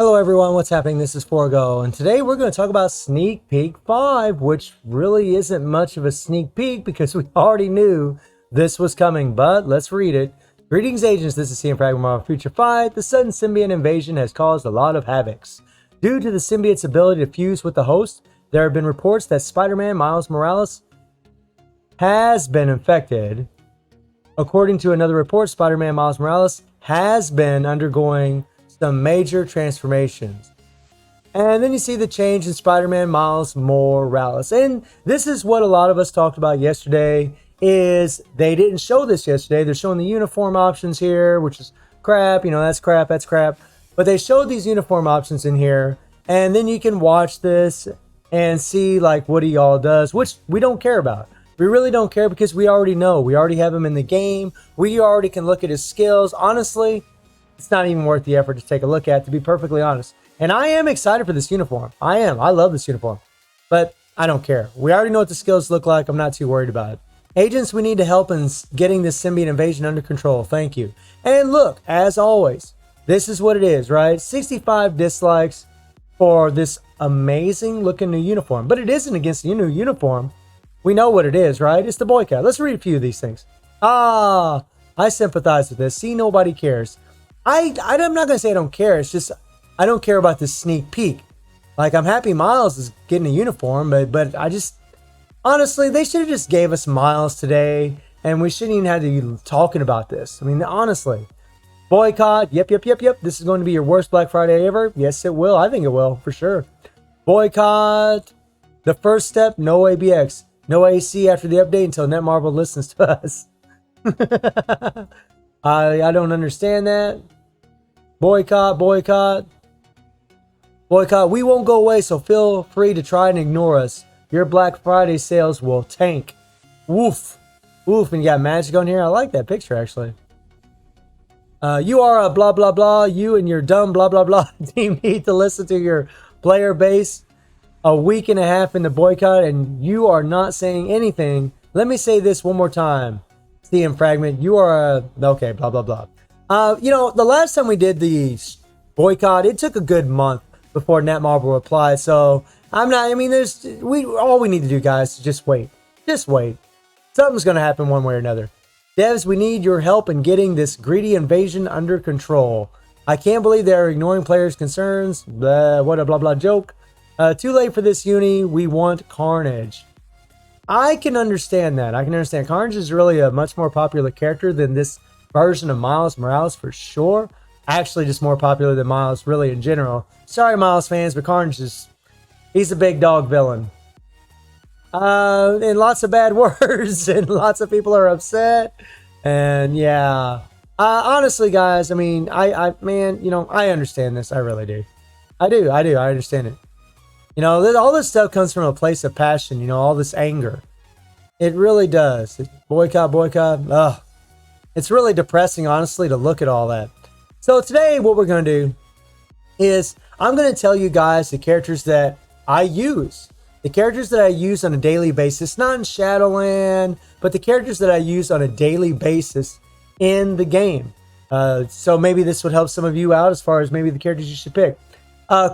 Hello everyone, what's happening? This is Forgo, and today we're going to talk about Sneak Peek 5, which really isn't much of a sneak peek because we already knew this was coming, but let's read it. Greetings agents, this is CM Fragment of Future 5. The sudden symbiote invasion has caused a lot of havocs. Due to the symbiote's ability to fuse with the host, there have been reports that Spider-Man Miles Morales has been infected. According to another report, Spider-Man Miles Morales has been undergoing some major transformations. And then you see the change in Spider-Man Miles Morales. And this is what a lot of us talked about yesterday, is they didn't show this yesterday. They're showing the uniform options here, which is crap. You know, that's crap. But they showed these uniform options in here. And then you can watch this and see like what he all does, which we don't care about. We really don't care because we already know. We already have him in the game. We already can look at his skills. Honestly, it's not even worth the effort to take a look at, to be perfectly honest. And I am excited for this uniform. I am. I love this uniform. But I don't care. We already know what the skills look like. I'm not too worried about it. Agents, we need to help in getting this symbiote invasion under control. Thank you. And look, as always, this is what it is, right? 65 dislikes for this amazing looking new uniform. But it isn't against the new uniform. We know what it is, right? It's the boycott. Let's read a few of these things. I sympathize with this. See, nobody cares. I'm not going to say I don't care. It's just I don't care about this sneak peek. Like, I'm happy Miles is getting a uniform, but I just... Honestly, they should have just gave us Miles today, and we shouldn't even have to be talking about this. I mean, honestly. Boycott. Yep. This is going to be your worst Black Friday ever. Yes, it will. I think it will, for sure. Boycott. The first step, no ABX. No AC after the update until Netmarble listens to us. I don't understand that. Boycott. We won't go away, so feel free to try and ignore us. Your Black Friday sales will tank. Woof. And you got magic on here. I like that picture, actually. You are a blah, blah, blah. You and your dumb blah, blah, blah team need to listen to your player base a week and a half in the boycott, and you are not saying anything. Let me say this one more time. CM Fragment, you are a... Okay, blah, blah, blah. The last time we did the boycott, it took a good month before Netmarble replied, so all we need to do, guys, is just wait. Just wait. Something's going to happen one way or another. Devs, we need your help in getting this greedy invasion under control. I can't believe they're ignoring players' concerns. What a blah, blah joke. Too late for this uni. We want Carnage. I can understand that. Carnage is really a much more popular character than this version of Miles Morales for sure. Actually, just more popular than Miles really in general. Sorry, Miles fans, but Carnage he's a big dog villain. And lots of bad words, and lots of people are upset. And yeah, honestly, guys, I mean, I understand this. I really do. I understand it. All this stuff comes from a place of passion, all this anger. It really does. Boycott. Ugh. It's really depressing, honestly, to look at all that. So today, what we're going to do is I'm going to tell you guys the characters that I use. The characters that I use on a daily basis, not in Shadowland, but the characters that I use on a daily basis in the game. So maybe this would help some of you out as far as maybe the characters you should pick.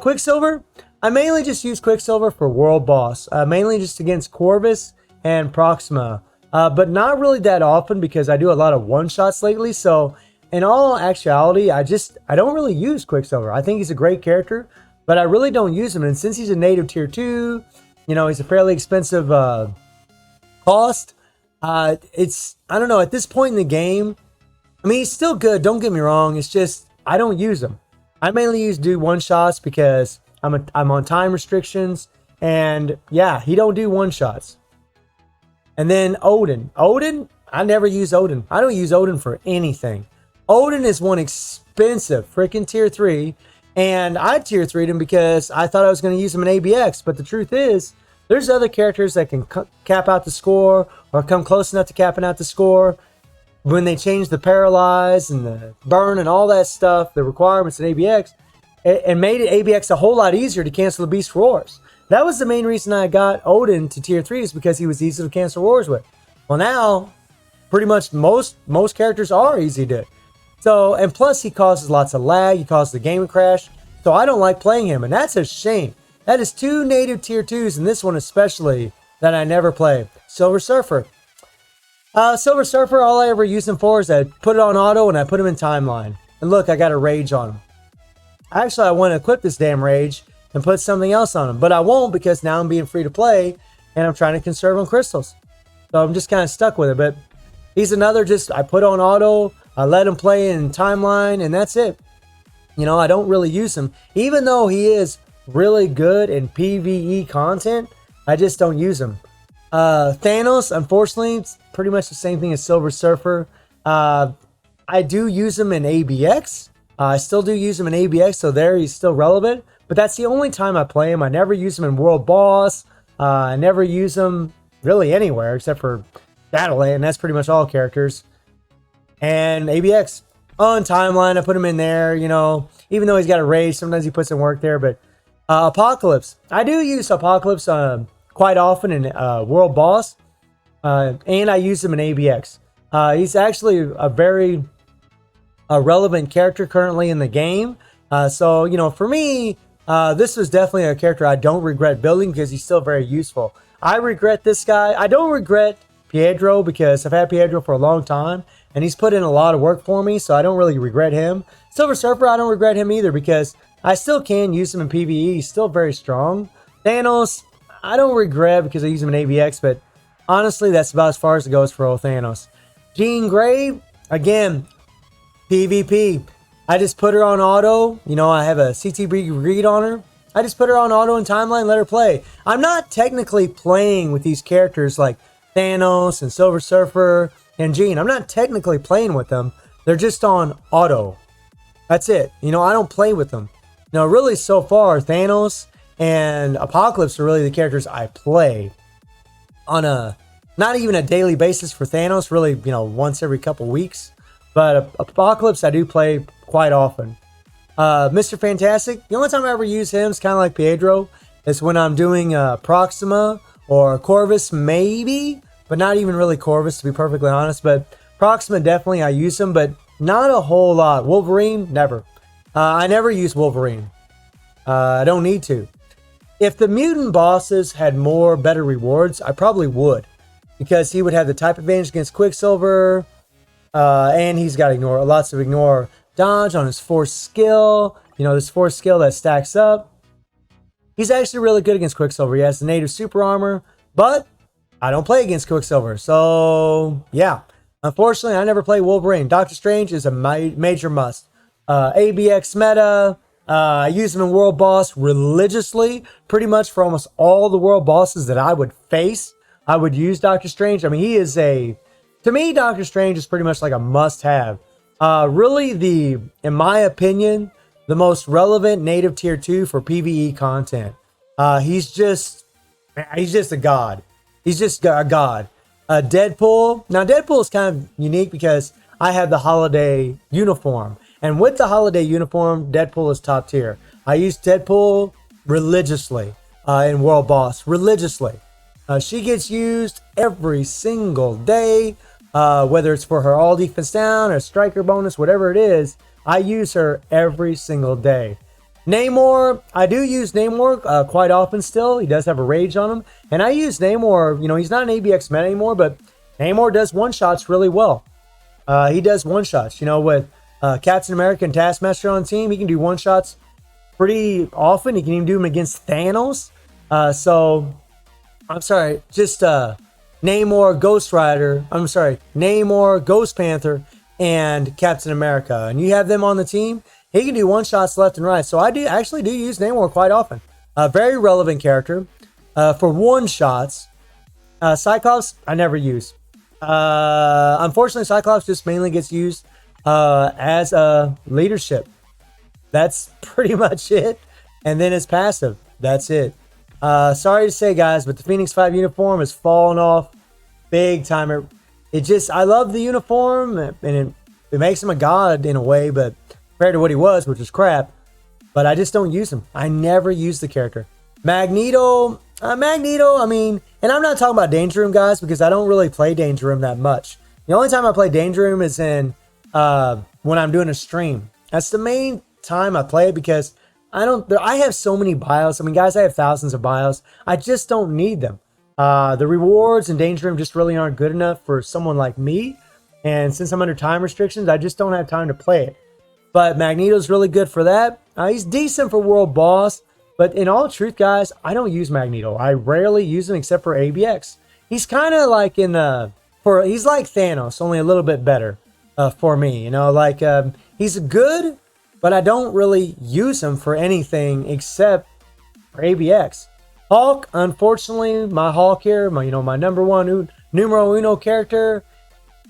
Quicksilver. I mainly just use Quicksilver for World Boss, mainly just against Corvus and Proxima, but not really that often because I do a lot of one-shots lately, so in all actuality, I don't really use Quicksilver. I think he's a great character, but I really don't use him, and since he's a native tier 2, he's a fairly expensive cost, I don't know, at this point in the game, I mean, he's still good, don't get me wrong, it's just, I don't use him. I mainly do one-shots because I'm on time restrictions, and yeah, he don't do one-shots. And then Odin, I never use Odin. I don't use Odin for anything. Odin is one expensive freaking tier 3, and I tier 3'd him because I thought I was going to use him in ABX, but the truth is, there's other characters that can cap out the score or come close enough to capping out the score. When they change the paralyze and the burn and all that stuff, the requirements in ABX, and made it ABX a whole lot easier to cancel the Beast Roars. That was the main reason I got Odin to tier 3 is because he was easy to cancel wars with. Well, now, pretty much most characters are easy to. So, and plus he causes lots of lag, he causes the game to crash. So I don't like playing him, and that's a shame. That is 2 native tier 2s, and this one especially, that I never play. Silver Surfer. Silver Surfer, all I ever use him for is I put it on auto and I put him in timeline. And look, I got a rage on him. Actually, I want to equip this damn rage and put something else on him, but I won't because now I'm being free to play and I'm trying to conserve on crystals. So I'm just kind of stuck with it, but he's another just, I put on auto, I let him play in timeline, and that's it. You know, I don't really use him. Even though he is really good in PvE content, I just don't use him. Thanos, unfortunately, it's pretty much the same thing as Silver Surfer. I do use him in ABX. I still do use him in ABX, so there he's still relevant. But that's the only time I play him. I never use him in World Boss. I never use him really anywhere except for Battleland. And that's pretty much all characters. And ABX. On timeline, I put him in there, you know. Even though he's got a rage, sometimes he puts in work there. But Apocalypse. I do use Apocalypse quite often in World Boss. And I use him in ABX. He's actually a very relevant character currently in the game. So, you know, for me, this was definitely a character I don't regret building because he's still very useful. I regret this guy. I don't regret Pietro because I've had Pietro for a long time and he's put in a lot of work for me, so I don't really regret him. Silver Surfer, I don't regret him either because I still can use him in PvE. He's still very strong. Thanos, I don't regret because I use him in ABX, but honestly, that's about as far as it goes for old Thanos. Jean Grey, again, PvP. I just put her on auto. You know, I have a CTB read on her. I just put her on auto and timeline, let her play. I'm not technically playing with these characters like Thanos and Silver Surfer and Jean. I'm not technically playing with them. They're just on auto. That's it. You know, I don't play with them. Now, really, so far, Thanos and Apocalypse are really the characters I play on a, not even a daily basis for Thanos, really, you know, once every couple weeks. But Apocalypse, I do play quite often. Mr. Fantastic, the only time I ever use him is kind of like Pedro. It's when I'm doing Proxima or Corvus, maybe, but not even really Corvus, to be perfectly honest. But Proxima, definitely, I use him, but not a whole lot. Wolverine, never. I never use Wolverine. I don't need to. If the mutant bosses had more better rewards, I probably would. Because he would have the type advantage against Quicksilver. And he's got lots of ignore dodge on his force skill. You know, this force skill that stacks up. He's actually really good against Quicksilver. He has the native super armor. But I don't play against Quicksilver. So, yeah. Unfortunately, I never play Wolverine. Doctor Strange is a major must. ABX meta. I use him in World Boss religiously. Pretty much for almost all the World Bosses that I would face, I would use Doctor Strange. I mean, he is a... To me, Doctor Strange is pretty much like a must-have. Really, in my opinion, the most relevant native tier 2 for PvE content. He's just a god. He's just a god. Deadpool. Now, Deadpool is kind of unique because I have the holiday uniform. And with the holiday uniform, Deadpool is top tier. I use Deadpool religiously in World Boss. Religiously. She gets used every single day. Whether it's for her all defense down or striker bonus, whatever it is, I use her every single day. Namor, I do use Namor quite often still. He does have a rage on him. And I use Namor, you know, he's not an ABX meta anymore, but Namor does one-shots really well. He does one-shots, you know, with Captain America and Taskmaster on the team. He can do one-shots pretty often. He can even do them against Thanos. Namor, Ghost Rider, Namor, Ghost Panther, and Captain America. And you have them on the team, he can do one-shots left and right. So I actually do use Namor quite often. A very relevant character. For one-shots, Cyclops, I never use. Unfortunately, Cyclops just mainly gets used as a leadership. That's pretty much it. And then it's passive. That's it. Sorry to say, guys, but the Phoenix 5 uniform has fallen off big time. I love the uniform, and it makes him a god in a way, but compared to what he was, which is crap, but I just don't use him. I never use the character. Magneto, I mean, and I'm not talking about Danger Room, guys, because I don't really play Danger Room that much. The only time I play Danger Room is when I'm doing a stream. That's the main time I play it because I have so many bios. I mean, guys, I have thousands of bios. I just don't need them. The rewards and Danger Room just really aren't good enough for someone like me. And since I'm under time restrictions, I just don't have time to play it. But Magneto's really good for that. He's decent for World Boss. But in all truth, guys, I don't use Magneto. I rarely use him except for ABX. He's kind of like he's like Thanos, only a little bit better for me. You know, like he's good, but I don't really use him for anything except for ABX. Hulk, unfortunately, my Hulk here, my number one numero uno character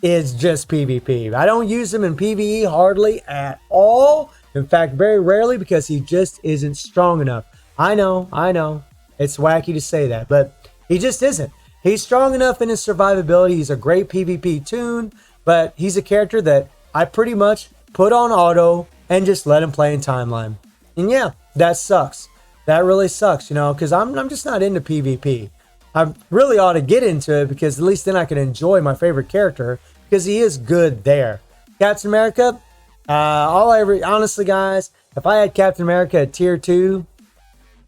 is just PvP. I don't use him in PvE hardly at all. In fact, very rarely, because he just isn't strong enough. I know. It's wacky to say that, but he just isn't. He's strong enough in his survivability. He's a great PvP tune, but he's a character that I pretty much put on auto and just let him play in timeline. And yeah, that sucks. That really sucks, because I'm just not into PvP. I really ought to get into it, because at least then I can enjoy my favorite character, because he is good there. Captain America, honestly, guys, if I had Captain America at tier 2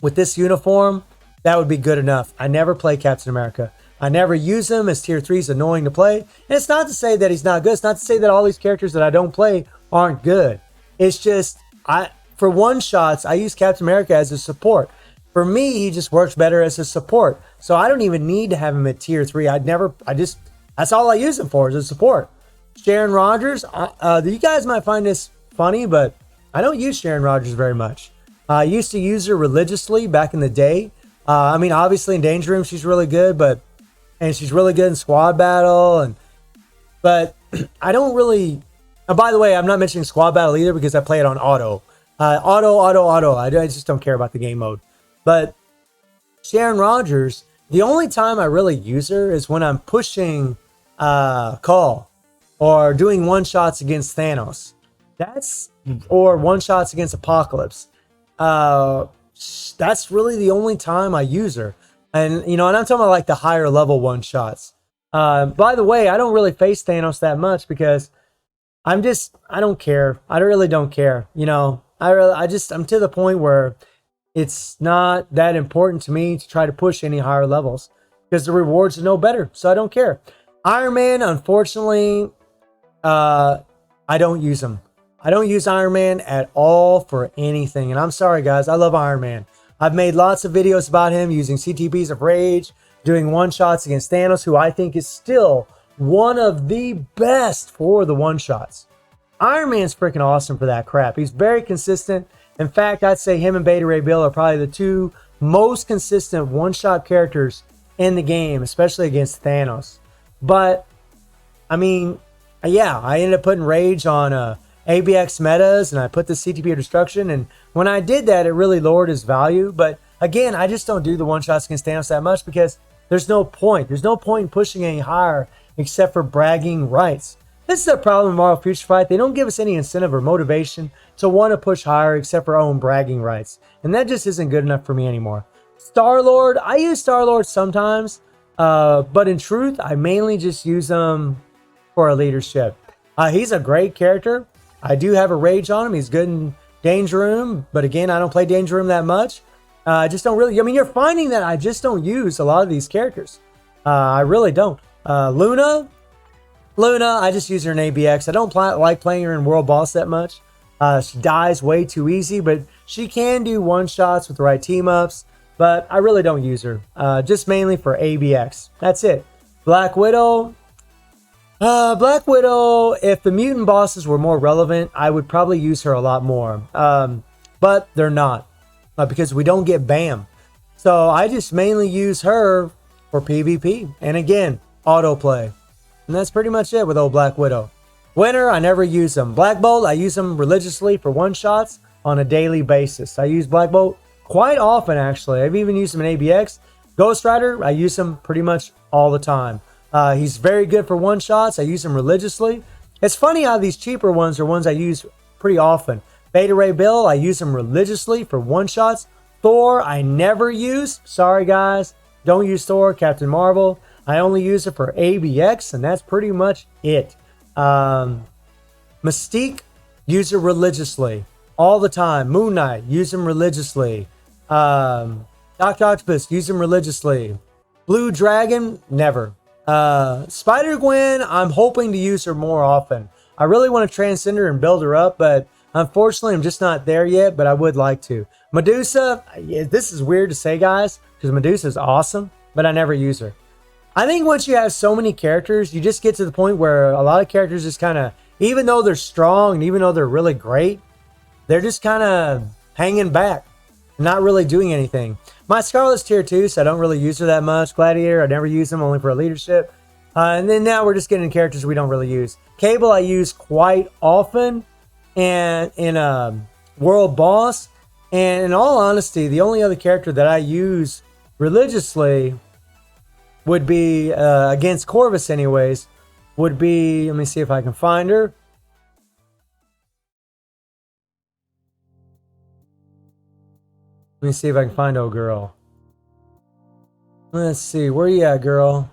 with this uniform, that would be good enough. I never play Captain America. I never use him, as tier 3 is annoying to play. And it's not to say that he's not good. It's not to say that all these characters that I don't play aren't good. It's just, for one-shots, I use Captain America as a support. For me, he just works better as a support. So I don't even need to have him at tier 3. That's all I use him for, is a support. Sharon Rodgers, you guys might find this funny, but I don't use Sharon Rodgers very much. I used to use her religiously back in the day. I mean, obviously in Danger Room, she's really good, and she's really good in squad battle. But I don't really. By the way, I'm not mentioning squad battle either, because I play it on auto. Auto. I just don't care about the game mode. But Sharon Rodgers, the only time I really use her is when I'm pushing Call or doing one-shots against Thanos. Or one-shots against Apocalypse. That's really the only time I use her. And, and I'm talking about like the higher level one-shots. By the way, I don't really face Thanos that much, because I don't care. I really don't care. I'm to the point where it's not that important to me to try to push any higher levels, because the rewards are no better. So I don't care. Iron Man, unfortunately, I don't use him. I don't use Iron Man at all for anything. And I'm sorry, guys. I love Iron Man. I've made lots of videos about him using CTBs of Rage, doing one-shots against Thanos, who I think is still one of the best for the one-shots. Iron Man's freaking awesome for that crap. He's very consistent. In fact, I'd say him and Beta Ray Bill are probably the two most consistent one-shot characters in the game, especially against Thanos. But, I mean, yeah, I ended up putting Rage on ABX metas, and I put the CTP of Destruction, and when I did that, it really lowered his value. But again, I just don't do the one-shots against Thanos that much, because there's no point. There's no point in pushing any higher except for bragging rights. This is a problem in Marvel Future Fight. They don't give us any incentive or motivation to want to push higher except for our own bragging rights. And that just isn't good enough for me anymore. Star-Lord, I use Star-Lord sometimes, but in truth, I mainly just use him for a leadership. He's a great character. I do have a Rage on him. He's good in Danger Room, but again, I don't play Danger Room that much. I just don't really, you're finding that I just don't use a lot of these characters. I really don't. Luna, I just use her in ABX. I don't like playing her in World Boss that much. She dies way too easy, but she can do one-shots with the right team-ups, but I really don't use her. Just mainly for ABX. That's it. Black Widow, if the mutant bosses were more relevant, I would probably use her a lot more. But they're not, because we don't get BAM. So I just mainly use her for PvP. And again, autoplay. And that's pretty much it with old Black Widow. Winter, I never use them. Black Bolt, I use them religiously for one-shots on a daily basis. I use Black Bolt quite often, actually. I've even used him in ABX. Ghost Rider, I use him pretty much all the time. He's very good for one-shots. I use him religiously. It's funny how these cheaper ones are ones I use pretty often. Beta Ray Bill, I use him religiously for one-shots. Thor, I never use. Sorry, guys. Don't use Thor. Captain Marvel, I only use it for ABX, and that's pretty much it. Mystique, use it religiously. all the time. Moon Knight, use him religiously. Dr. Octopus, use him religiously. Blue Dragon, never. Spider-Gwen, I'm hoping to use her more often. I really want to transcend her and build her up, but unfortunately, I'm just not there yet, but I would like to. Medusa, this is weird to say, guys, because Medusa is awesome, but I never use her. I think once you have so many characters, you just get to the point where a lot of characters just kind of, even though they're strong and even though they're really great, they're just kind of hanging back, not really doing anything. My Scarlet's tier 2, so I don't really use her that much. Gladiator, I never use him, only for a leadership. And then now we're just getting characters we don't really use. Cable I use quite often, and in World Boss. And in all honesty, the only other character that I use religiously would be, against Corvus anyways, would be, let me see if I can find her. Let me see if I can find old girl. Let's see, where you at, girl?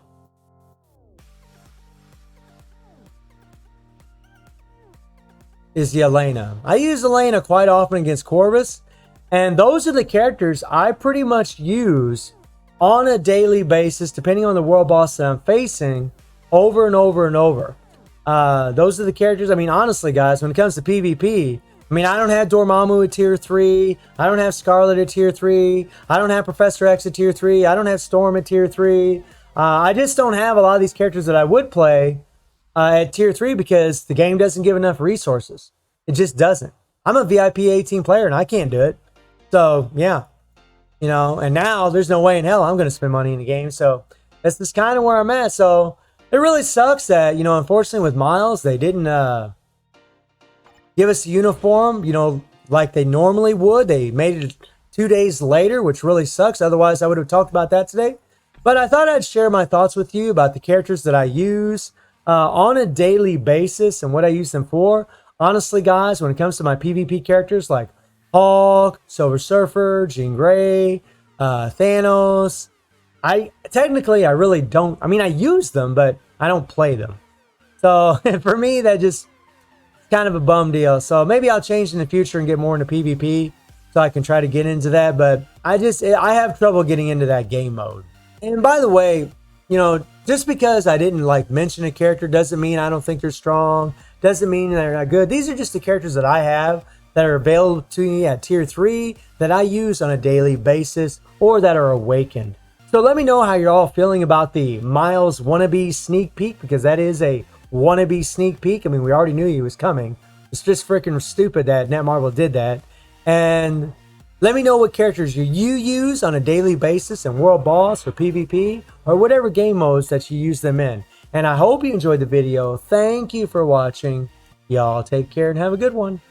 Is Yelena. I use Yelena quite often against Corvus, and those are the characters I pretty much use on a daily basis, depending on the world boss that I'm facing, over and over and over. Those are the characters. I mean, honestly, guys, when it comes to PvP, I mean, I don't have Dormammu at tier 3. I don't have Scarlet at tier 3. I don't have Professor X at tier 3. I don't have Storm at tier 3. I just don't have a lot of these characters that I would play at tier 3 because the game doesn't give enough resources. It just doesn't. I'm a VIP 18 player and I can't do it. So, yeah. You know, and now there's no way in hell I'm going to spend money in the game. So, that's just kind of where I'm at. So, it really sucks that, you know, unfortunately with Miles, they didn't give us a uniform, you know, like they normally would. They made it 2 days later, which really sucks. Otherwise, I would have talked about that today. But I thought I'd share my thoughts with you about the characters that I use on a daily basis and what I use them for. Honestly, guys, when it comes to my PvP characters like Hulk, Silver Surfer, Jean Grey, Thanos, I really don't. I mean, I use them, but I don't play them. So for me, that just kind of a bum deal. So maybe I'll change in the future and get more into PvP so I can try to get into that. But I have trouble getting into that game mode. And by the way, you know, just because I didn't like mention a character doesn't mean I don't think they're strong. Doesn't mean they're not good. These are just the characters that I have that are available to me at tier 3 that I use on a daily basis or that are awakened. So let me know how you're all feeling about the Miles wannabe sneak peek, because that is a wannabe sneak peek. I mean, we already knew he was coming. It's just freaking stupid that Netmarble did that. And let me know what characters you use on a daily basis in World Boss or PvP or whatever game modes that you use them in. And I hope you enjoyed the video. Thank you for watching. Y'all take care and have a good one.